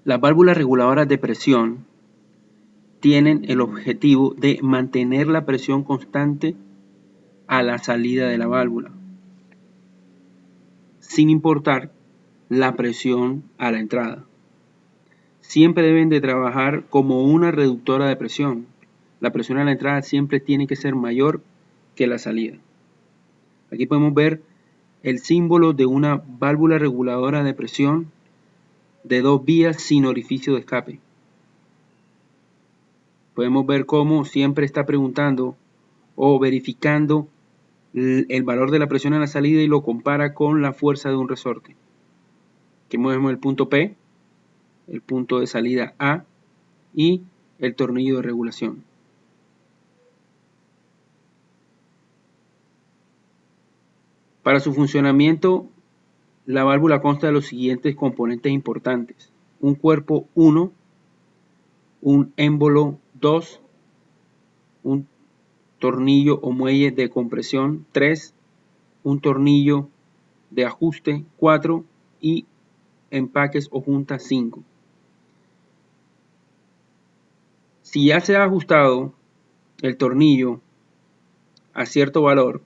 Las válvulas reguladoras de presión tienen el objetivo de mantener la presión constante a la salida de la válvula, sin importar la presión a la entrada. Siempre deben de trabajar como una reductora de presión. La presión a la entrada siempre tiene que ser mayor que la salida. Aquí podemos ver el símbolo de una válvula reguladora de presión de 2 vías sin orificio de escape. Podemos ver cómo siempre está preguntando o verificando el valor de la presión en la salida y lo compara con la fuerza de un resorte. Aquí movemos el punto P, el punto de salida A y el tornillo de regulación. Para su funcionamiento, la válvula consta de los siguientes componentes importantes: un cuerpo 1, un émbolo 2, un tornillo o muelle de compresión 3, un tornillo de ajuste 4 y empaques o juntas 5. Si ya se ha ajustado el tornillo a cierto valor,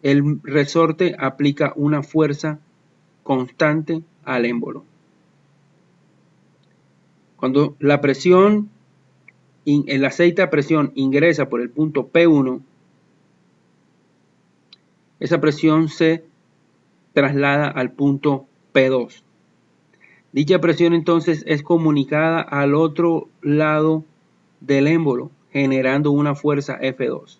el resorte aplica una fuerza constante al émbolo. Cuando la presión, el aceite a presión ingresa por el punto P1, esa presión se traslada al punto P2. Dicha presión entonces es comunicada al otro lado del émbolo, generando una fuerza F2.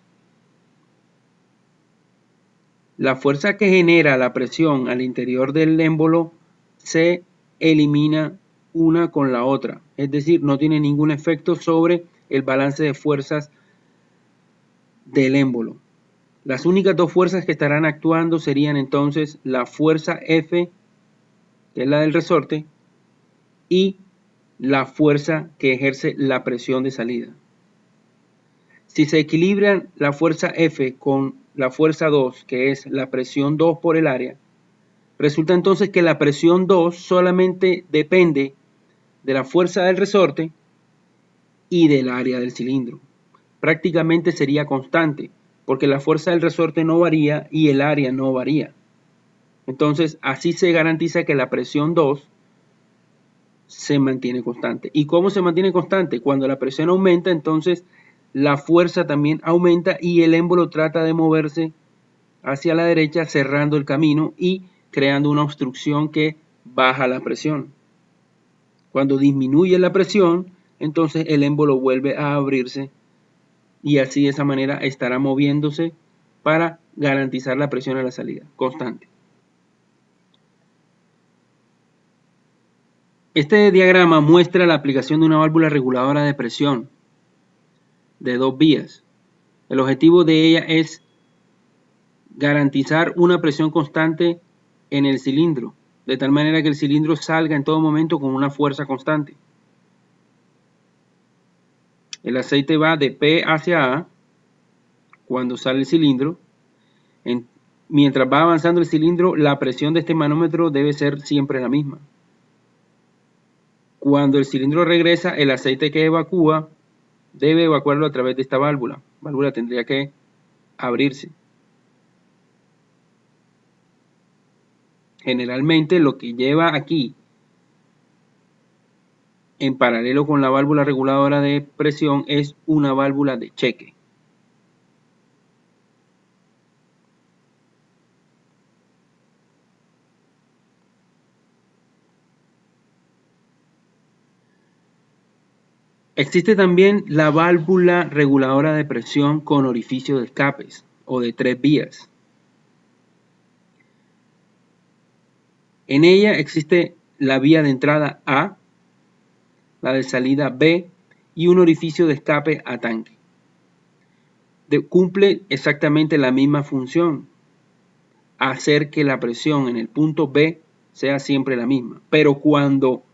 La fuerza que genera la presión al interior del émbolo se elimina una con la otra, es decir, no tiene ningún efecto sobre el balance de fuerzas del émbolo. Las únicas dos fuerzas que estarán actuando serían entonces la fuerza F, que es la del resorte, y la fuerza que ejerce la presión de salida. Si se equilibran la fuerza F con la fuerza 2, que es la presión 2 por el área, resulta entonces que la presión 2 solamente depende de la fuerza del resorte y del área del cilindro. Prácticamente sería constante, porque la fuerza del resorte no varía y el área no varía. Entonces, así se garantiza que la presión 2 se mantiene constante. ¿Y cómo se mantiene constante? Cuando la presión aumenta, entonces la fuerza también aumenta y el émbolo trata de moverse hacia la derecha, cerrando el camino y creando una obstrucción que baja la presión. Cuando disminuye la presión, entonces el émbolo vuelve a abrirse y así de esa manera estará moviéndose para garantizar la presión a la salida constante. Este diagrama muestra la aplicación de una válvula reguladora de presión de 2 vías. El objetivo de ella es garantizar una presión constante en el cilindro, de tal manera que el cilindro salga en todo momento con una fuerza constante. El aceite va de P hacia A cuando sale el cilindro. Mientras va avanzando el cilindro, la presión de este manómetro debe ser siempre la misma. Cuando el cilindro regresa, el aceite que evacúa debe evacuarlo a través de esta válvula. La válvula tendría que abrirse. Generalmente lo que lleva aquí en paralelo con la válvula reguladora de presión es una válvula de cheque. Existe también la válvula reguladora de presión con orificio de escapes o de 3 vías. En ella existe la vía de entrada A, la de salida B y un orificio de escape a tanque. Cumple exactamente la misma función, hacer que la presión en el punto B sea siempre la misma. Pero cuando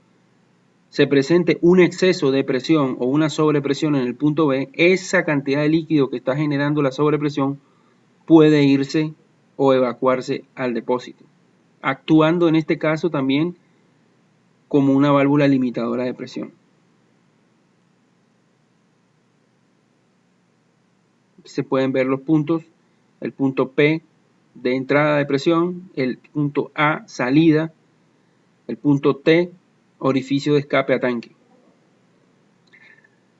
se presente un exceso de presión o una sobrepresión en el punto B, esa cantidad de líquido que está generando la sobrepresión puede irse o evacuarse al depósito, actuando en este caso también como una válvula limitadora de presión. Aquí se pueden ver los puntos, el punto P de entrada de presión, el punto A salida, el punto T orificio de escape a tanque.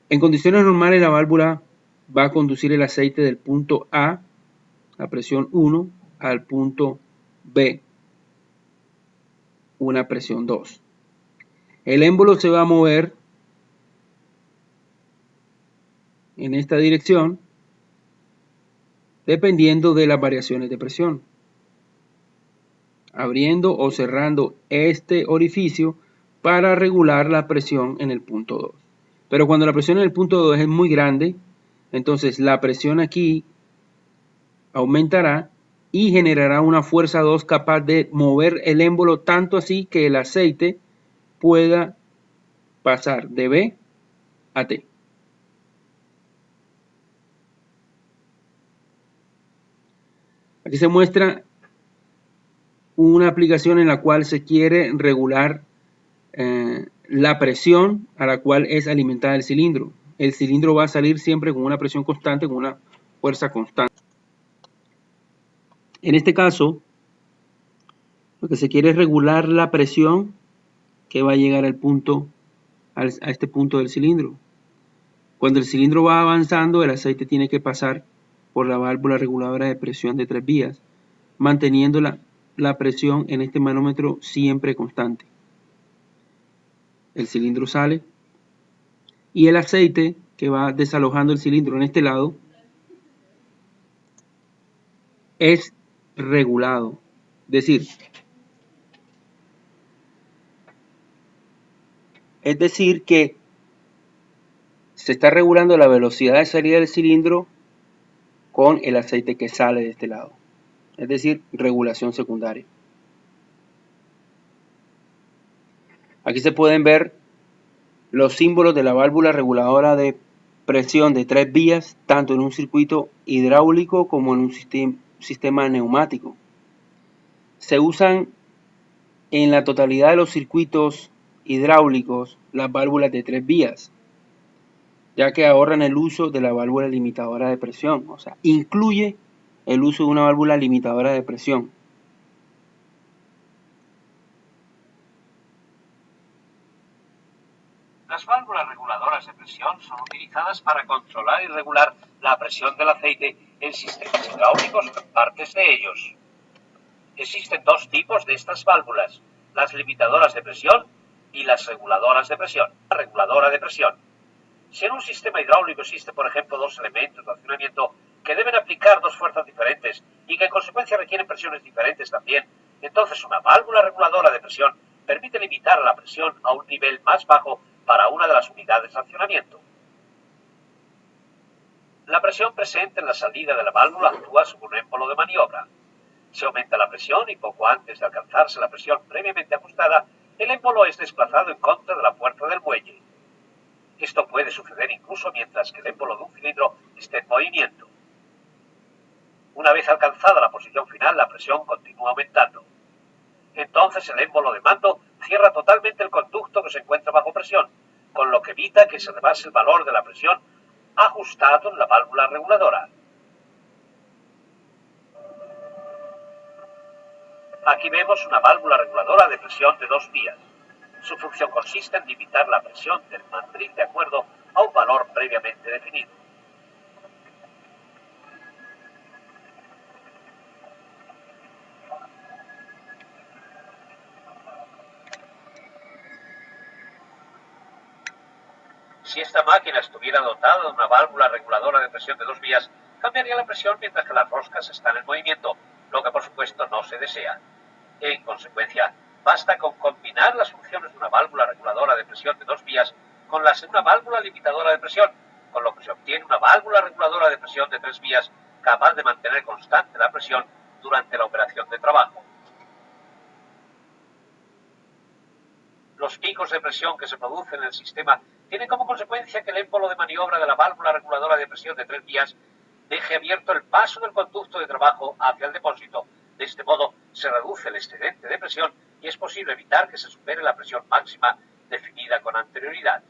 En condiciones normales la válvula va a conducir el aceite del punto A, a presión 1, al punto B, una presión 2. El émbolo se va a mover en esta dirección dependiendo de las variaciones de presión, abriendo o cerrando este orificio para regular la presión en el punto 2. Pero cuando la presión en el punto 2 es muy grande, entonces la presión aquí aumentará y generará una fuerza 2 capaz de mover el émbolo tanto así que el aceite pueda pasar de B a T. Aquí se muestra una aplicación en la cual se quiere regular la presión a la cual es alimentada el cilindro. El cilindro va a salir siempre con una presión constante, con una fuerza constante. En este caso, lo que se quiere es regular la presión que va a llegar al punto, a este punto del cilindro. Cuando el cilindro va avanzando, el aceite tiene que pasar por la válvula reguladora de presión de 3 vías, manteniendo la presión en este manómetro siempre constante. El cilindro sale y el aceite que va desalojando el cilindro en este lado es regulado. Es decir que se está regulando la velocidad de salida del cilindro con el aceite que sale de este lado. Es decir, regulación secundaria. Aquí se pueden ver los símbolos de la válvula reguladora de presión de 3 vías, tanto en un circuito hidráulico como en un sistema neumático. Se usan en la totalidad de los circuitos hidráulicos las válvulas de 3 vías, ya que ahorran el uso de la válvula limitadora de presión, o sea, incluye el uso de una válvula limitadora de presión. Las válvulas reguladoras de presión son utilizadas para controlar y regular la presión del aceite en sistemas hidráulicos o en partes de ellos. Existen dos tipos de estas válvulas, las limitadoras de presión y las reguladoras de presión. La reguladora de presión. Si en un sistema hidráulico existe, por ejemplo, dos elementos de accionamiento que deben aplicar dos fuerzas diferentes y que en consecuencia requieren presiones diferentes también, entonces una válvula reguladora de presión permite limitar la presión a un nivel más bajo para una de las unidades de accionamiento. La presión presente en la salida de la válvula actúa sobre un émbolo de maniobra. Se aumenta la presión y poco antes de alcanzarse la presión previamente ajustada, el émbolo es desplazado en contra de la fuerza del muelle. Esto puede suceder incluso mientras que el émbolo de un cilindro esté en movimiento. Una vez alcanzada la posición final, la presión continúa aumentando. Entonces el émbolo de mando cierra totalmente el conducto que se encuentra bajo presión, con lo que evita que se rebase el valor de la presión ajustado en la válvula reguladora. Aquí vemos una válvula reguladora de presión de 2 vías. Su función consiste en limitar la presión del mandril de acuerdo a un valor previamente definido. Si esta máquina estuviera dotada de una válvula reguladora de presión de 2 vías, cambiaría la presión mientras que las roscas están en movimiento, lo que por supuesto no se desea. En consecuencia, basta con combinar las funciones de una válvula reguladora de presión de 2 vías con las de una válvula limitadora de presión, con lo que se obtiene una válvula reguladora de presión de 3 vías capaz de mantener constante la presión durante la operación de trabajo. Los picos de presión que se producen en el sistema tienen como consecuencia que el émbolo de maniobra de la válvula reguladora de presión de 3 vías deje abierto el paso del conducto de trabajo hacia el depósito. De este modo se reduce el excedente de presión y es posible evitar que se supere la presión máxima definida con anterioridad.